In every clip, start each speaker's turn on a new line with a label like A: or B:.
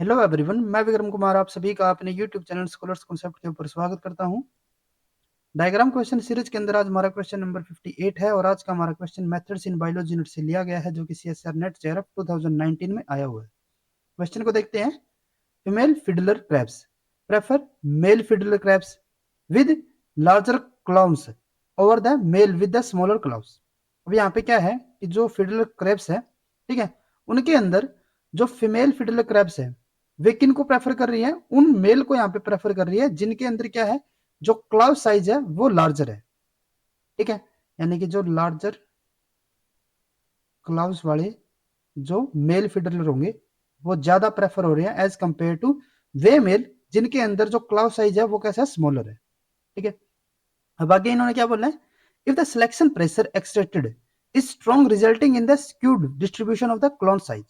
A: Hello everyone, मैं विक्रम कुमार आप सभी का अपने यूट्यूब चैनल स्कॉलर्स कॉन्सेप्ट के ऊपर स्वागत करता हूं। डायग्राम क्वेश्चन सीरीज के अंदर आज हमारा क्वेश्चन नंबर 58 है और आज का हमारा question methods in biology unit से लिया गया है, जो कि सीएसआर नेट जेआरएफ 2019 में आया हुआ है। क्वेश्चन को देखते हैं। Female fiddler crabs prefer male fiddler crabs with larger claws over the male with the smaller claws. अब यहाँ पे क्या है कि जो फिडलर क्रैब्स है, ठीक है, उनके अंदर जो फीमेल फिडलर क्रैब्स है वे किन को प्रेफर कर रही है? उन मेल को यहाँ पे प्रेफर कर रही है जिनके अंदर क्या है, जो क्लाउड साइज है वो लार्जर है। ठीक है, यानी कि जो लार्जर क्लाउस वाले जो मेल फिडलर होंगे वो ज्यादा प्रेफर हो रहे हैं एज कंपेयर टू वे मेल जिनके अंदर जो क्लाउड साइज है वो कैसा है, स्मॉलर है। ठीक है, अब आगे इन्होंने क्या बोला है? If the selection pressure extracted is strong resulting in the skewed distribution of the clone size,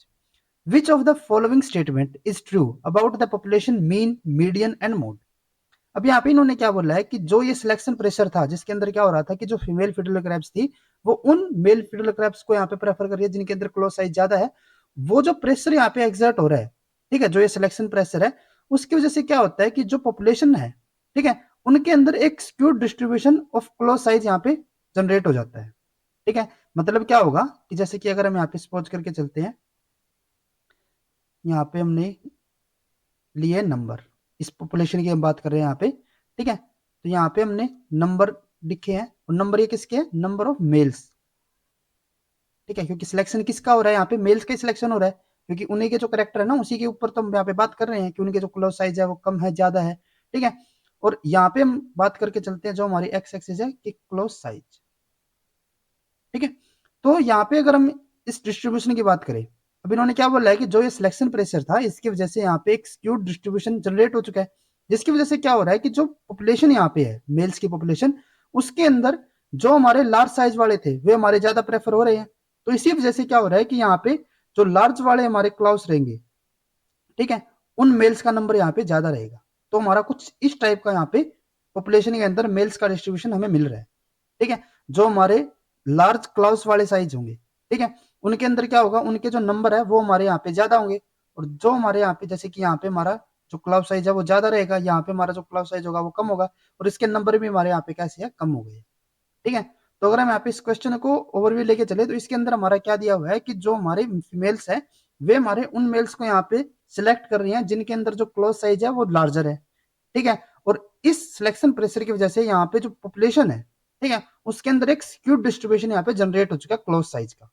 A: which of the following statement is true about the population mean, median and mode? अब यहाँ पे इन्होंने क्या बोला है कि जो ये सिलेक्शन प्रेशर था जिसके अंदर क्या हो रहा था कि जो फीमेल फिडल क्रैब्स थी वो उन मेल फिडल क्रैब्स को यहाँ पे प्रेफर कर रही है जिनके अंदर क्लोज साइज ज्यादा है। वो जो प्रेशर यहाँ पे एग्जर्ट हो रहा है, ठीक है, जो ये सिलेक्शन प्रेशर है उसकी वजह से क्या होता है कि जो पॉपुलेशन है, ठीक है, उनके अंदर एक skewed distribution of close size यहाँ पे जनरेट हो जाता है। ठीक है, मतलब क्या होगा कि जैसे कि अगर हम यहाँ पे सपोज करके चलते हैं, यहाँ पे हमने लिए नंबर, इस पॉपुलेशन की हम बात कर रहे हैं यहाँ पे। ठीक है, तो यहाँ पे हमने नंबर लिखे हैं और नंबर ये किसके हैं? Number of males. ठीक है, क्योंकि सिलेक्शन किसका हो रहा है यहाँ पे? मेल्स का सिलेक्शन हो रहा है, क्योंकि उन्हीं के जो करेक्टर है ना उसी के ऊपर तो हम यहाँ पे बात कर रहे हैं कि उनके जो क्लोज साइज है वो कम है ज्यादा है। ठीक है, और यहाँ पे हम बात करके चलते हैं जो हमारी एक्स एक्सिस है कि क्लोज साइज। ठीक है, तो यहाँ पे अगर हम इस डिस्ट्रीब्यूशन की बात करें, अब इन्होंने क्या बोला है कि जो ये सिलेक्शन प्रेशर था इसकी वजह से यहाँ पे एक स्क्यूड डिस्ट्रीब्यूशन जनरेट हो चुका है, जिसकी वजह से क्या हो रहा है कि जो पॉपुलेशन यहाँ पे है मेल्स की पॉपुलेशन, उसके अंदर जो हमारे लार्ज साइज वाले थे वे हमारे ज्यादा प्रेफर हो रहे हैं। तो इसी वजह से क्या हो रहा है कि यहाँ पे जो लार्ज वाले हमारे क्लाउस रहेंगे, ठीक है, उन मेल्स का नंबर यहाँ पे ज्यादा रहेगा। तो हमारा कुछ इस टाइप का यहाँ पे पॉपुलेशन के अंदर मेल्स का डिस्ट्रीब्यूशन हमें मिल रहा है। ठीक है, जो हमारे लार्ज क्लाउस वाले साइज होंगे, ठीक है, उनके अंदर क्या होगा, उनके जो नंबर है वो हमारे यहाँ पे ज्यादा होंगे। और जो हमारे यहाँ पे जैसे कि यहाँ पे हमारा जो क्लाउड साइज है वो ज्यादा रहेगा, यहाँ पे हमारा जो क्लाउड साइज होगा वो कम होगा, और इसके नंबर भी हमारे यहाँ पे कैसे है, कम हो गए। ठीक है, तो अगर हम यहाँ पे इस क्वेश्चन को ओवरव्यू लेके चले तो इसके अंदर हमारा क्या दिया हुआ है कि जो हमारे फीमेल्स है वे हमारे उन मेल्स को यहाँ पे सिलेक्ट कर रही हैं जिनके अंदर जो क्लोज साइज है वो लार्जर है। ठीक है, और इस सिलेक्शन प्रेशर की वजह से यहाँ पे जो पॉपुलेशन है, ठीक है, उसके अंदर एक स्क्यूड डिस्ट्रीब्यूशन यहाँ पे जनरेट हो चुका है क्लोज साइज का।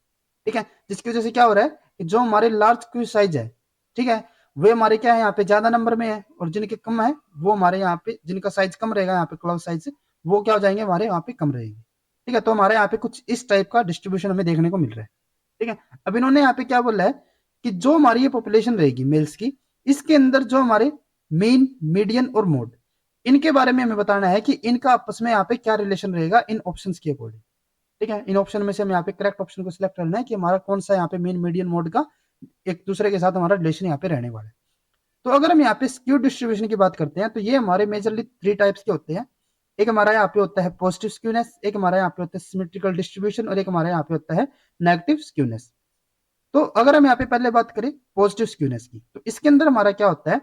A: ठीक है, जिसकी वजह से क्या हो रहा है कि जो हमारे लार्ज क्यू साइज है, ठीक है, वे हमारे क्या है यहाँ पे ज्यादा नंबर में है, और जिनके कम है वो हमारे यहाँ पे जिनका साइज कम रहेगा यहाँ पे क्लोज साइज से, वो क्या हो जाएंगे, हमारे यहाँ पे कम रहेंगे। ठीक है, तो हमारे यहाँ पे कुछ इस टाइप का डिस्ट्रीब्यूशन हमें देखने को मिल रहा है। ठीक है, अब इन्होंने यहाँ पे क्या बोला है कि जो हमारी ये पॉपुलेशन रहेगी मेल्स की, इसके अंदर जो हमारे मीन, मीडियन और मोड, इनके बारे में हमें बताना है कि इनका आपस में यहाँ पे क्या रिलेशन रहेगा इन ऑप्शंस के अकॉर्डिंग। ठीक है, इन ऑप्शन में से हमें यहाँ पे करेक्ट ऑप्शन को सिलेक्ट करना है कि हमारा कौन सा यहाँ पे मीन, मीडियन, मोड का एक दूसरे के साथ हमारा रिलेशन यहाँ पे रहने वाला है। तो अगर हम यहाँ पे स्क्यू डिस्ट्रीब्यूशन की बात करते हैं तो ये हमारे मेजरली 3 टाइप्स के होते हैं। एक हमारा यहाँ पे होता है पॉजिटिव स्क्यूनेस, एक हमारा यहाँ पे होता है सिमेट्रिकल डिस्ट्रीब्यूशन, और एक हमारे यहाँ पे होता है नेगेटिव स्क्यूनेस। तो अगर हम यहाँ पे पहले बात करें पॉजिटिव स्क्यूनेस की, तो इसके अंदर हमारा क्या होता है,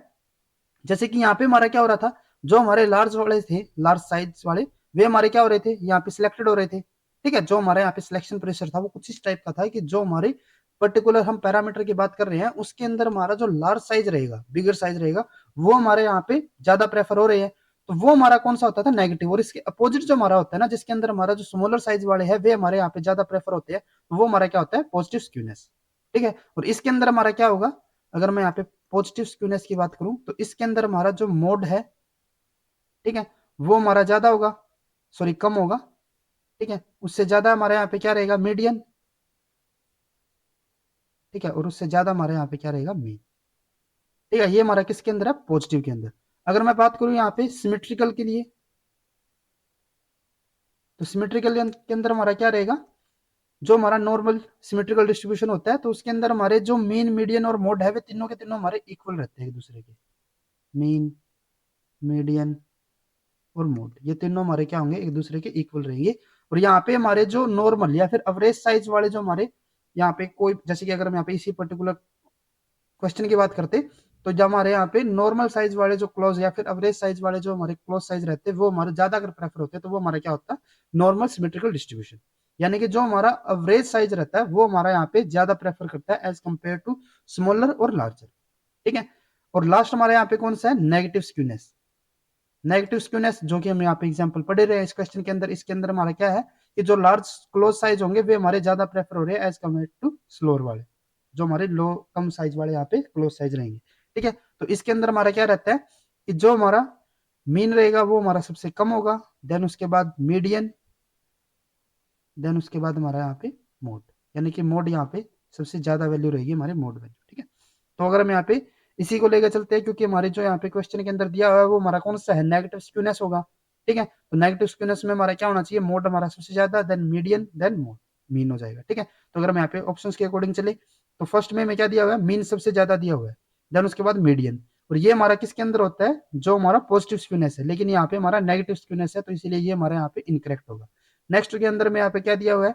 A: जैसे कि यहाँ पे हमारा क्या हो रहा था, जो हमारे लार्ज वाले थे, लार्ज साइज वाले, वे हमारे क्या हो रहे थे, यहाँ पे सिलेक्टेड हो रहे थे। ठीक है, जो हमारे यहाँ पे सिलेक्शन प्रेशर था वो कुछ इस टाइप का था कि जो हमारे पर्टिकुलर हम पैरामीटर की बात कर रहे हैं उसके अंदर हमारा जो लार्ज साइज रहेगा, बिगर साइज रहेगा, वो हमारे यहाँ पे ज्यादा प्रेफर हो रहे हैं। तो वो हमारा कौन सा होता था, नेगेटिव। और इसके अपोजिट जो हमारा होता है ना, जिसके अंदर हमारा जो स्मॉलर साइज वाले हैं वे हमारे यहाँ पे ज्यादा प्रेफर होते हैं, तो वो हमारा क्या होता है, पॉजिटिव स्क्यूनेस। ठीक है, और इसके अंदर हमारा क्या होगा, अगर मैं यहाँ पे पॉजिटिव स्क्यूनेस की बात करूं तो इसके अंदर हमारा जो मोड है, ठीक है, वो हमारा ज्यादा होगा, सॉरी कम होगा। ठीक है, उससे ज्यादा हमारे यहाँ पे क्या रहेगा, मीडियन। ठीक है, और उससे ज्यादा हमारे यहाँ पे क्या रहेगा, मीन। ठीक है, ये हमारा किसके अंदर है, पॉजिटिव के अंदर। अगर मैं बात करूं यहाँ पे सिमेट्रिकल के लिए, तो सिमेट्रिकल के अंदर हमारा क्या रहेगा, जो हमारा नॉर्मल सिमेट्रिकल डिस्ट्रीब्यूशन होता है तो उसके अंदर हमारे जो मीन, मीडियन और मोड है वे तीनों के तीनों हमारे इक्वल रहते हैं एक दूसरे के। मीन, मीडियन और मोड, ये तीनों हमारे क्या होंगे, एक दूसरे के इक्वल रहेंगे। और यहाँ पे हमारे जो नॉर्मल या फिर एवरेज साइज वाले जो हमारे यहाँ पे कोई, जैसे कि अगर हम यहाँ पे इसी पर्टिकुलर क्वेश्चन की बात करते तो जब हमारे यहाँ पे नॉर्मल साइज वाले जो क्लोज या फिर एवरेज साइज वाले जो हमारे क्लोज साइज रहते हैं वो हमारे ज्यादा अगर प्रेफर होते हैं तो वो हमारा क्या होता है, नॉर्मल सिमेट्रिकल डिस्ट्रीब्यूशन। यानी कि जो हमारा एवरेज साइज रहता है वो हमारा यहाँ पे ज्यादा प्रेफर करता है एज कंपेयर टू स्मॉलर और लार्जर। ठीक है। और लास्ट हमारे यहाँ पे कौन सा है, नेगेटिव स्क्यूनेस। नेगेटिव स्क्यूनेस जो कि हम यहाँ पे एग्जांपल पढ़े रहे हैं इस क्वेश्चन के अंदर, इसके अंदर हमारा क्या है कि जो लार्ज क्लोज साइज होंगे वे हमारे ज्यादा प्रेफर हो रहे हैं एज कम्पेयर टू स्लोअर वाले, जो हमारे लो कम साइज वाले यहाँ पे क्लोज साइज रहेंगे। ठीक है। तो इसके अंदर हमारा क्या रहता है कि जो हमारा मीन रहेगा वो हमारा सबसे कम होगा, देन उसके बाद मीडियन, देन उसके बाद हमारा यहाँ पे मोड, यानी कि मोड यहाँ पे सबसे ज्यादा वैल्यू रहेगी हमारे मोड वैल्यू। ठीक है। तो अगर हम यहाँ पे इसी को लेकर चलते हैं, क्योंकि हमारे जो यहाँ पे क्वेश्चन के अंदर दिया हुआ है वो हमारा कौन सा है, नेगेटिव स्क्यूनेस होगा। ठीक है। तो नेगेटिव स्क्यूनेस में हमारा क्या होना चाहिए, मोड हमारा सबसे ज्यादा, then median, then mode, mean हो जाएगा। ठीक है। तो अगर हम यहाँ पे ऑप्शंस के अकॉर्डिंग चले तो फर्स्ट में क्या दिया हुआ है, मीन सबसे ज्यादा दिया हुआ है, देन उसके बाद मीडियन, और ये हमारा किसके अंदर होता है, जो हमारा पॉजिटिव स्क्यूनेस है, लेकिन यहाँ पे हमारा नेगेटिव स्क्यूनेस है, तो इसीलिए ये हमारे यहाँ पे इनकरेक्ट होगा। नेक्स्ट के अंदर में यहाँ पे क्या दिया हुआ है,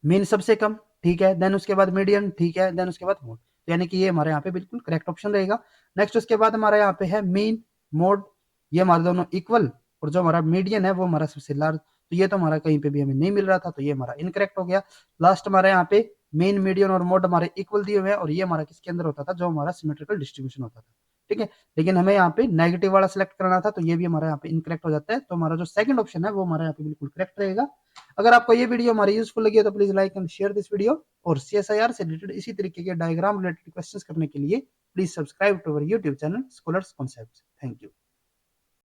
A: मीन सबसे कम, ठीक है, देन उसके बाद मीडियन, ठीक है, देन उसके बाद मोड, यानी कि ये हमारे यहाँ पे बिल्कुल करेक्ट ऑप्शन रहेगा। नेक्स्ट उसके बाद हमारा यहाँ पे है मीन, मोड, ये हमारे दोनों इक्वल, और जो हमारा मीडियन है वो हमारा सबसे लार्ज, तो ये तो हमारा कहीं पे भी हमें नहीं मिल रहा था, तो ये हमारा इनकरेक्ट हो गया। लास्ट हमारे यहाँ पे मीन, मीडियन और मोड हमारे इक्वल दिए हुए हैं, और ये हमारा किसके अंदर होता था, जो हमारा सिमेट्रिकल डिस्ट्रीब्यूशन होता था। ठीक है। लेकिन हमें यहाँ पे नेगेटिव वाला सिलेक्ट करना था, तो ये भी हमारा यहाँ पे इनकरेक्ट हो जाता है, तो हमारा जो सेकंड ऑप्शन है वो हमारा यहाँ पे बिल्कुल करेक्ट रहेगा। अगर आपको ये वीडियो हमारी यूजफुल लगी है तो please like and share this video, और सीएसआईआर से रिलेटेड इसी तरीके के डायग्राम रिलेटेड क्वेश्चंस करने के लिए please subscribe to our YouTube channel Scholars Concepts. Thank you.